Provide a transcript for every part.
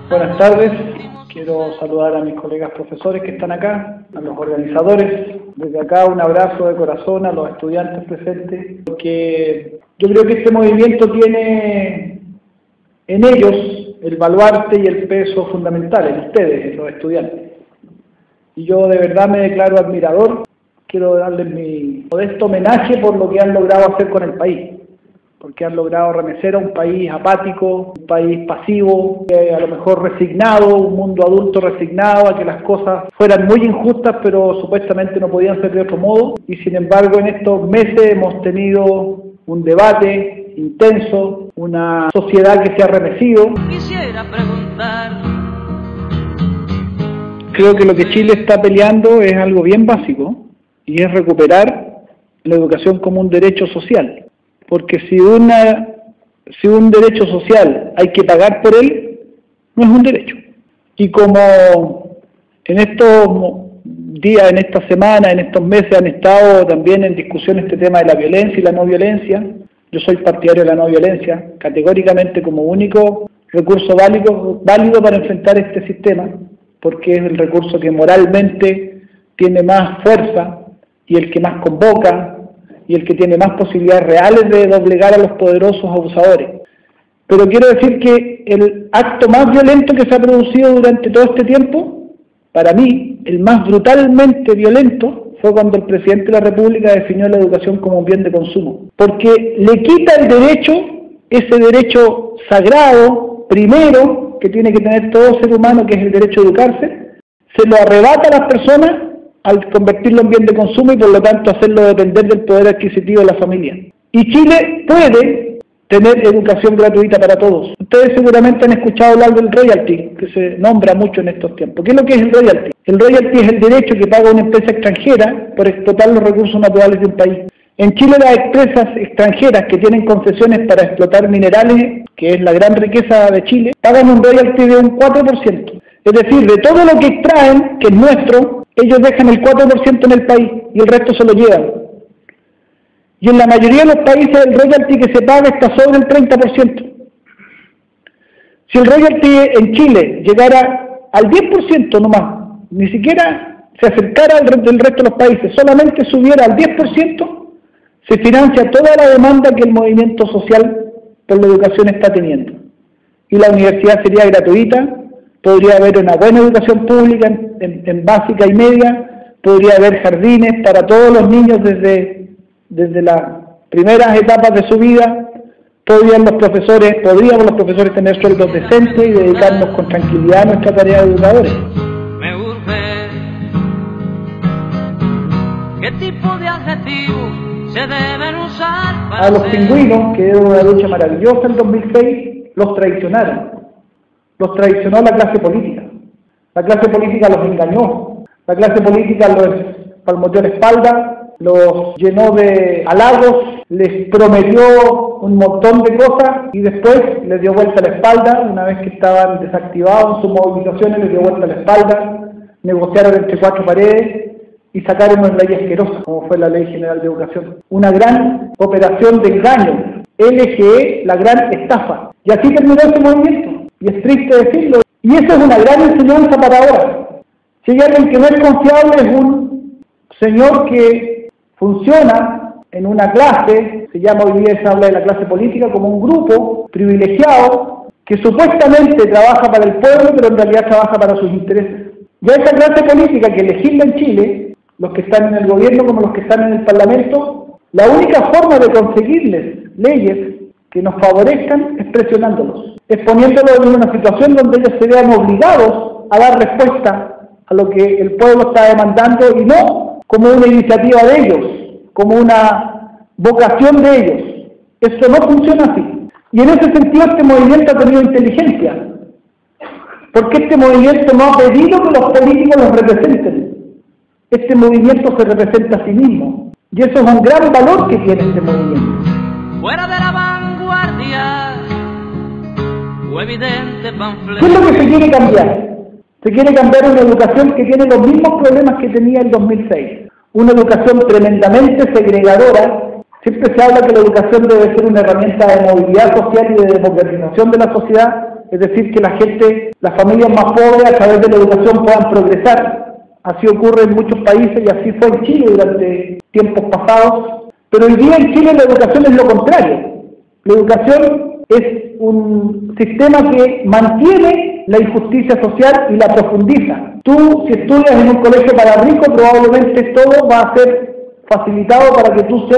Buenas tardes, quiero saludar a mis colegas profesores que están acá, a los organizadores. Desde acá un abrazo de corazón a los estudiantes presentes, porque yo creo que este movimiento tiene en ellos el baluarte y el peso fundamental, en ustedes, los estudiantes. Y yo de verdad me declaro admirador, quiero darles mi modesto homenaje por lo que han logrado hacer con el país, porque han logrado remecer a un país apático, un país pasivo, a lo mejor resignado, un mundo adulto resignado a que las cosas fueran muy injustas, pero supuestamente no podían ser de otro modo. Y sin embargo, en estos meses hemos tenido un debate intenso, una sociedad que se ha remecido. Quisiera preguntar. Creo que lo que Chile está peleando es algo bien básico, y es recuperar la educación como un derecho social. Porque si un derecho social hay que pagar por él, no es un derecho. Y como en estos días, en esta semana, en estos meses han estado también en discusión este tema de la violencia y la no violencia, yo soy partidario de la no violencia, categóricamente como único recurso válido para enfrentar este sistema, porque es el recurso que moralmente tiene más fuerza y el que más convoca, y el que tiene más posibilidades reales de doblegar a los poderosos abusadores. Pero quiero decir que el acto más violento que se ha producido durante todo este tiempo, para mí, el más brutalmente violento, fue cuando el presidente de la República definió la educación como un bien de consumo. Porque le quita el derecho, ese derecho sagrado, primero, que tiene que tener todo ser humano, que es el derecho a educarse, se lo arrebata a las personas al convertirlo en bien de consumo y por lo tanto hacerlo depender del poder adquisitivo de la familia. Y Chile puede tener educación gratuita para todos. Ustedes seguramente han escuchado hablar del royalty, que se nombra mucho en estos tiempos. ¿Qué es lo que es el royalty? El royalty es el derecho que paga una empresa extranjera por explotar los recursos naturales de un país. En Chile las empresas extranjeras que tienen concesiones para explotar minerales, que es la gran riqueza de Chile, pagan un royalty de un 4%. Es decir, de todo lo que extraen, que es nuestro, ellos dejan el 4% en el país y el resto se lo llevan. Y en la mayoría de los países el royalty que se paga está sobre el 30%. Si el royalty en Chile llegara al 10% nomás, ni siquiera se acercara al del resto de los países, solamente subiera al 10%, se financia toda la demanda que el movimiento social por la educación está teniendo. Y la universidad sería gratuita, podría haber una buena educación pública en básica y media, podría haber jardines para todos los niños desde las primeras etapas de su vida, podríamos los profesores tener sueldos decentes y dedicarnos con tranquilidad a nuestra tarea de educadores. Me urge. ¿Qué tipo de adjetivos se deben usar para a los pingüinos, que era una lucha maravillosa en 2006, los traicionaron. Los traicionó la clase política. La clase política los engañó. La clase política los palmoteó la espalda, los llenó de halagos, les prometió un montón de cosas y después les dio vuelta la espalda. Una vez que estaban desactivados en sus movilizaciones, les dio vuelta la espalda, negociaron entre cuatro paredes y sacaron una ley asquerosa, como fue la Ley General de Educación. Una gran operación de engaño, LGE, la gran estafa. Y así terminó ese movimiento. Y es triste decirlo, y eso es una gran enseñanza para ahora. Si hay alguien que no es confiable, es un señor que funciona en una clase, se llama hoy día, se habla de la clase política como un grupo privilegiado, que supuestamente trabaja para el pueblo, pero en realidad trabaja para sus intereses. Y a esa clase política que legisla en Chile, los que están en el gobierno como los que están en el Parlamento, la única forma de conseguirles leyes que nos favorezcan es presionándolos, exponiéndolos en una situación donde ellos se vean obligados a dar respuesta a lo que el pueblo está demandando y no como una iniciativa de ellos, como una vocación de ellos. Eso no funciona así. Y en ese sentido este movimiento ha tenido inteligencia, porque este movimiento no ha pedido que los políticos los representen. Este movimiento se representa a sí mismo. Y eso es un gran valor que tiene este movimiento. Fuera de la vanguardia o evidente panfleto. ¿Qué es lo que se quiere cambiar? Se quiere cambiar una educación que tiene los mismos problemas que tenía en 2006. Una educación tremendamente segregadora. Siempre se habla que la educación debe ser una herramienta de movilidad social y de democratización de la sociedad, es decir, que las familias más pobres a través de la educación puedan progresar. Así ocurre en muchos países y así fue en Chile durante tiempos pasados. Pero hoy día en Chile la educación es lo contrario. La educación es un sistema que mantiene la injusticia social y la profundiza. Tú, si estudias en un colegio para ricos, probablemente todo va a ser facilitado para que tú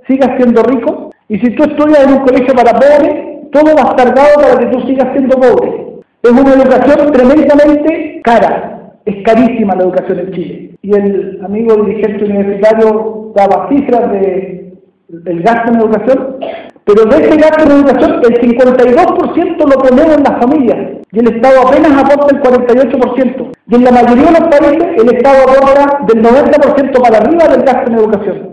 sigas siendo rico. Y si tú estudias en un colegio para pobres, todo va a estar dado para que tú sigas siendo pobre. Es una educación tremendamente cara. Es carísima la educación en Chile. Y el amigo dirigente universitario daba cifras del gasto en educación, pero de ese gasto en educación el 52% lo ponemos en las familias y el Estado apenas aporta el 48%. Y en la mayoría de los países el Estado aporta del 90% para arriba del gasto en educación.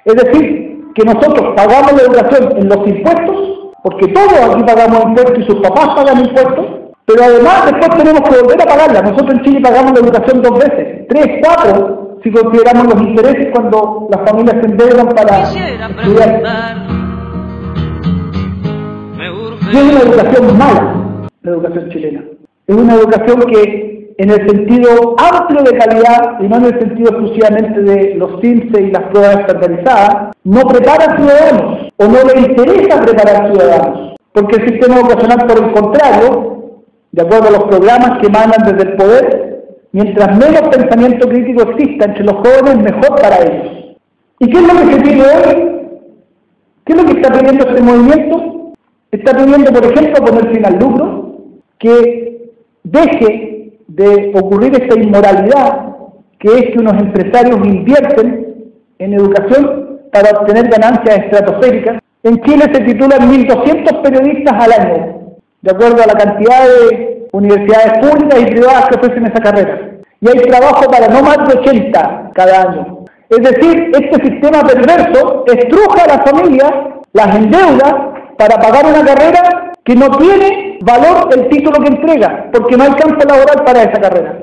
Es decir, que nosotros pagamos la educación en los impuestos, porque todos aquí pagamos impuestos y sus papás pagan impuestos, pero además después tenemos que volver a pagarla. Nosotros en Chile pagamos la educación 2 veces, 3, 4, si consideramos los intereses cuando las familias se endeudan para estudiar. Y es una educación mala, la educación chilena. Es una educación que en el sentido amplio de calidad, y no en el sentido exclusivamente de los CINCE y las pruebas estandarizadas, no prepara ciudadanos, o no le interesa preparar ciudadanos. Porque el sistema educacional, por el contrario, de acuerdo a los programas que emanan desde el poder, mientras menos pensamiento crítico exista entre los jóvenes, mejor para ellos. ¿Y qué es lo que se pide hoy? ¿Qué es lo que está pidiendo este movimiento? Está pidiendo, por ejemplo, poner fin al lucro, que deje de ocurrir esta inmoralidad, que es que unos empresarios invierten en educación para obtener ganancias estratosféricas. En Chile se titulan 1.200 periodistas al año, de acuerdo a la cantidad de universidades públicas y privadas que ofrecen esa carrera. Y hay trabajo para no más de 80 cada año. Es decir, este sistema perverso estruja a las familias, las endeuda para pagar una carrera que no tiene valor el título que entrega, porque no hay campo laboral para esa carrera.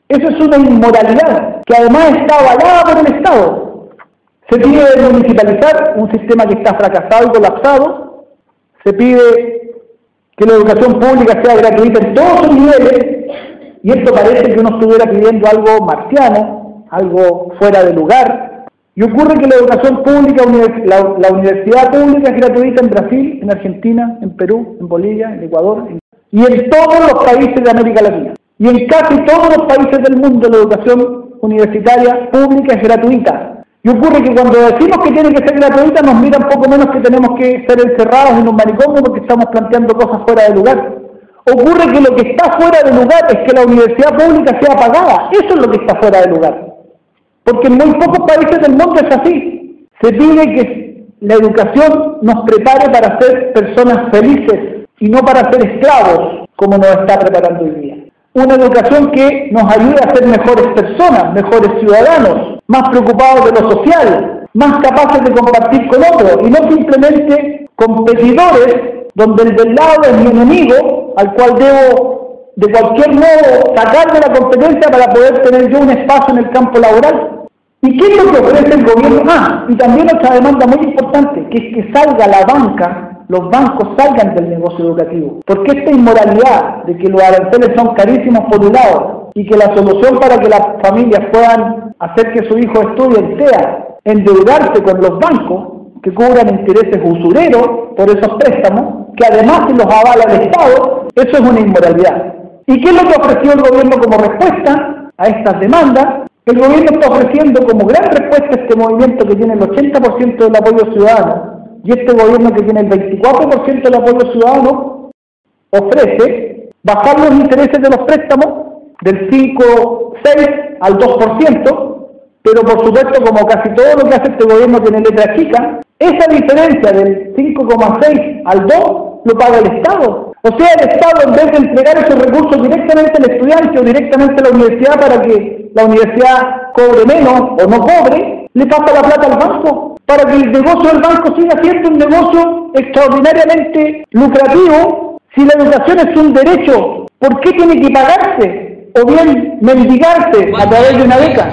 Eso es una inmoralidad que además está avalada por el Estado. Se pide municipalizar un sistema que está fracasado y colapsado. Se pide que la educación pública sea gratuita en todos sus niveles, y esto parece que uno estuviera pidiendo algo marciano, algo fuera de lugar. Y ocurre que la educación pública, la universidad pública es gratuita en Brasil, en Argentina, en Perú, en Bolivia, en Ecuador, y en todos los países de América Latina. Y en casi todos los países del mundo la educación universitaria pública es gratuita. Y ocurre que cuando decimos que tiene que ser gratuita, nos miran poco menos que tenemos que ser encerrados en un manicomio porque estamos planteando cosas fuera de lugar. Ocurre que lo que está fuera de lugar es que la universidad pública sea pagada. Eso es lo que está fuera de lugar. Porque en muy pocos países del mundo es así. Se pide que la educación nos prepare para ser personas felices y no para ser esclavos, como nos está preparando hoy día. Una educación que nos ayude a ser mejores personas, mejores ciudadanos, más preocupados de lo social, más capaces de compartir con otros, y no simplemente competidores, donde el del lado es mi enemigo, al cual debo de cualquier modo sacar de la competencia para poder tener yo un espacio en el campo laboral. ¿Y qué es lo que ofrece el gobierno? Y también otra demanda muy importante, que es que salga la banca, los bancos salgan del negocio educativo. Porque esta inmoralidad de que los aranceles son carísimos por un lado y que la solución para que las familias puedan hacer que su hijo estudie sea endeudarse con los bancos, que cobran intereses usureros por esos préstamos, que además se los avala el Estado, eso es una inmoralidad. ¿Y qué es lo que ofreció el gobierno como respuesta a estas demandas? El gobierno está ofreciendo como gran respuesta a este movimiento que tiene el 80% del apoyo ciudadano, y este gobierno que tiene el 24% del apoyo ciudadano, ofrece bajar los intereses de los préstamos del 5,6 al 2%, pero por supuesto, como casi todo lo que hace este gobierno tiene letra chica, esa diferencia del 5,6 al 2 lo paga el Estado. O sea, el Estado, en vez de entregar esos recursos directamente al estudiante o directamente a la universidad para que la universidad cobre menos o no cobre, le pasa la plata al banco, para que el negocio del banco siga siendo un negocio extraordinariamente lucrativo. Si la educación es un derecho, ¿por qué tiene que pagarse o bien mendigarse a través de una beca?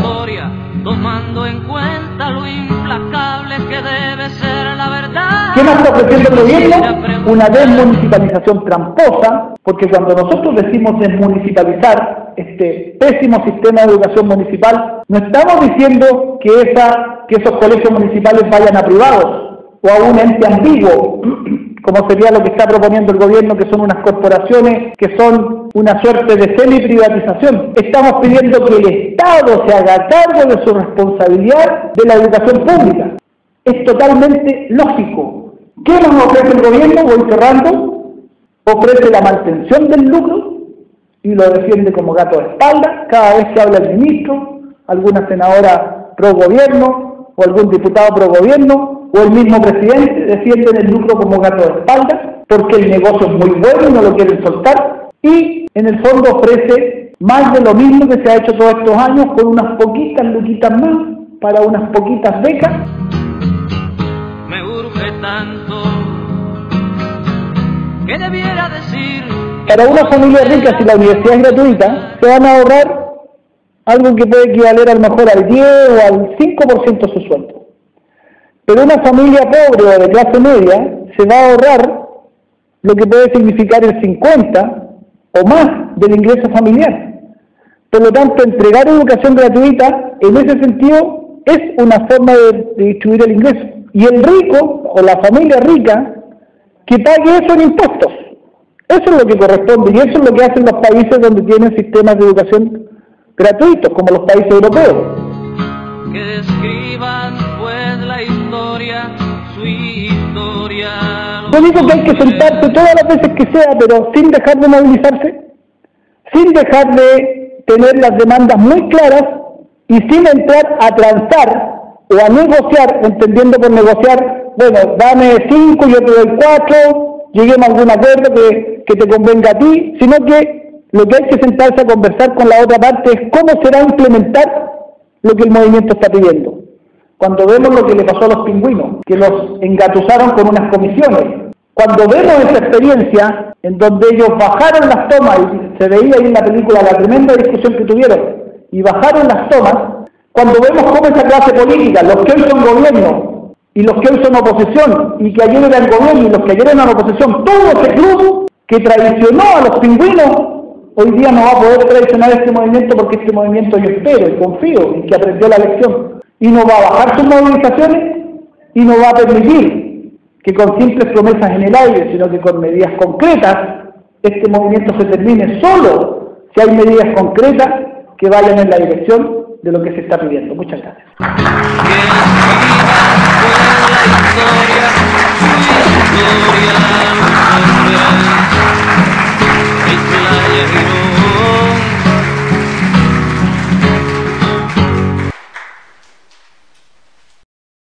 Tomando en cuenta lo implacable que debe ser la verdad. ¿Qué nos está ofreciendo el gobierno? Una desmunicipalización tramposa, porque cuando nosotros decimos desmunicipalizar este pésimo sistema de educación municipal, no estamos diciendo que esos colegios municipales vayan a privados o a un ente ambiguo, como sería lo que está proponiendo el gobierno, que son unas corporaciones que son una suerte de semi-privatización. Estamos pidiendo que el Estado se haga cargo de su responsabilidad de la educación pública. Es totalmente lógico. ¿Qué nos ofrece el gobierno? Voy cerrando. Ofrece la mantención del lucro y lo defiende como gato de espalda cada vez que habla el ministro, alguna senadora pro gobierno o algún diputado pro gobierno o el mismo presidente defienden el lucro como gato de espalda porque el negocio es muy bueno y no lo quieren soltar, y en el fondo ofrece más de lo mismo que se ha hecho todos estos años con unas poquitas luquitas más para unas poquitas becas. Me urge tanto que debiera decir. Para una familia rica, si la universidad es gratuita, se van a ahorrar algo que puede equivaler a lo mejor al 10 o al 5% de su sueldo. Pero una familia pobre o de clase media se va a ahorrar lo que puede significar el 50 o más del ingreso familiar. Por lo tanto, entregar educación gratuita en ese sentido es una forma de distribuir el ingreso. Y el rico o la familia rica que pague eso en impuestos. Eso es lo que corresponde y eso es lo que hacen los países donde tienen sistemas de educación gratuitos, como los países europeos. Que describan pues la historia, su historia. Yo digo que hay que sentarse todas las veces que sea, pero sin dejar de movilizarse, sin dejar de tener las demandas muy claras y sin entrar a transar o a negociar, entendiendo por negociar, bueno, dame 5, yo te doy 4, lleguemos a algún acuerdo que te convenga a ti, sino que lo que hay que sentarse a conversar con la otra parte es cómo será implementar lo que el movimiento está pidiendo. Cuando vemos lo que le pasó a los pingüinos, que los engatusaron con unas comisiones, cuando vemos esa experiencia en donde ellos bajaron las tomas, y se veía ahí en la película la tremenda discusión que tuvieron, y bajaron las tomas, cuando vemos cómo esa clase política, los que hoy son gobierno y los que hoy son oposición, y que ayer eran gobierno y los que ayer eran oposición, todo ese club que traicionó a los pingüinos, hoy día no va a poder traicionar este movimiento, porque este movimiento yo espero y confío en que aprendió la lección, y no va a bajar sus movilizaciones y no va a permitir que con simples promesas en el aire, sino que con medidas concretas, este movimiento se termine solo si hay medidas concretas que vayan en la dirección de lo que se está pidiendo. Muchas gracias.